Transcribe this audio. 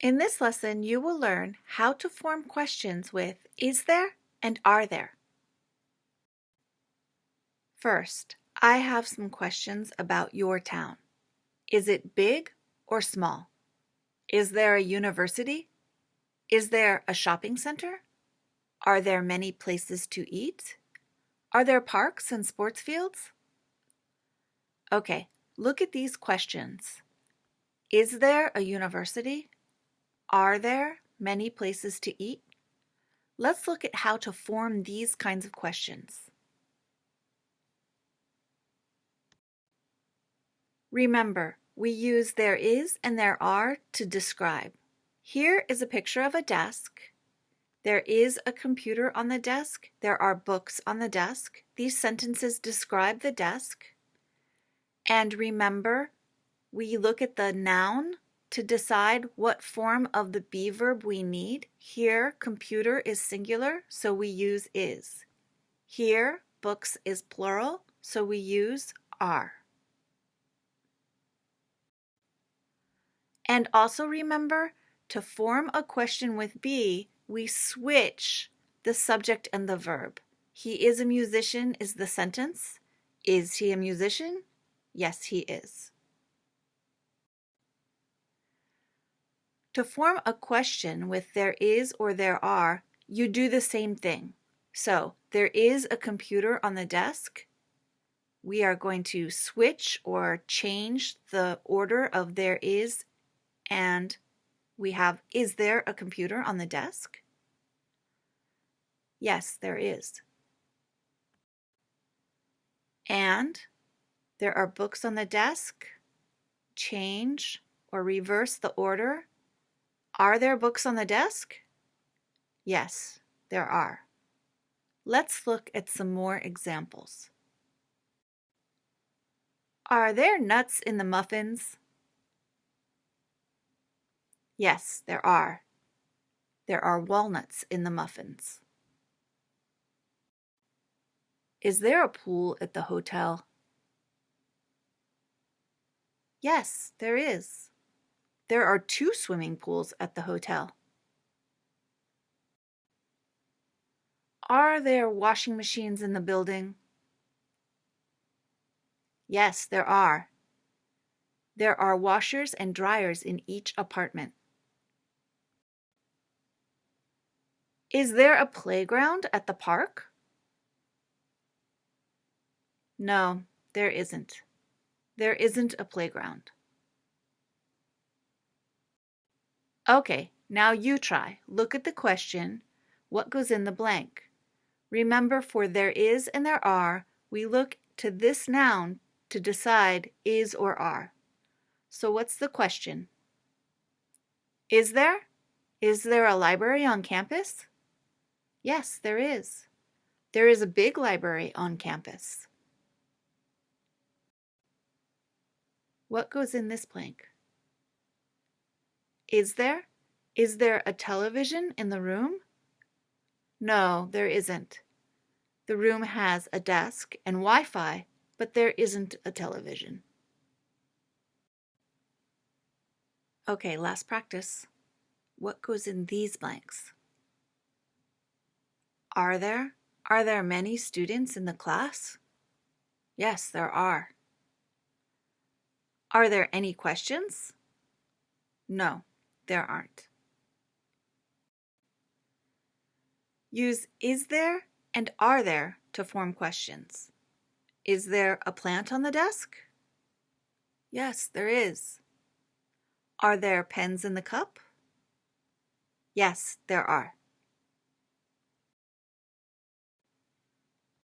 In this lesson, you will learn how to form questions with is there and are there. First, I have some questions about your town. Is it big or small? Is there a university? Is there a shopping center? Are there many places to eat? Are there parks and sports fields? Okay, look at these questions. Is there a university? Are there many places to eat? Let's look at how to form these kinds of questions. Remember, we use there is and there are to describe. Here is a picture of a desk. There is a computer on the desk. There are books on the desk. These sentences describe the desk. And remember, we look at the noun to decide what form of the be verb we need. Here, computer is singular, so we use is. Here, books is plural, so we use are. And also remember, to form a question with be, we switch the subject and the verb. He is a musician is the sentence. Is he a musician? Yes, he is. To form a question with there is or there are, you do the same thing. So, there is a computer on the desk. We are going to switch or change the order of there is, and we have, is there a computer on the desk? Yes, there is. And there are books on the desk. Change or reverse the order. Are there books on the desk? Yes, there are. Let's look at some more examples. Are there nuts in the muffins? Yes, there are. There are walnuts in the muffins. Is there a pool at the hotel? Yes, there is. There are 2 swimming pools at the hotel. Are there washing machines in the building? Yes, there are. There are washers and dryers in each apartment. Is there a playground at the park? No, there isn't. There isn't a playground. Okay, now you try. Look at the question. What goes in the blank? Remember, for there is and there are, we look to this noun to decide is or are. So what's the question? Is there? Is there a library on campus? Yes, there is. There is a big library on campus. What goes in this blank? Is there? Is there a television in the room? No, there isn't. The room has a desk and Wi-Fi, but there isn't a television. Okay, last practice. What goes in these blanks? Are there? Are there many students in the class? Yes, there are. Are there any questions? No, there aren't. Use is there and are there to form questions. Is there a plant on the desk? Yes, there is. Are there pens in the cup? Yes, there are.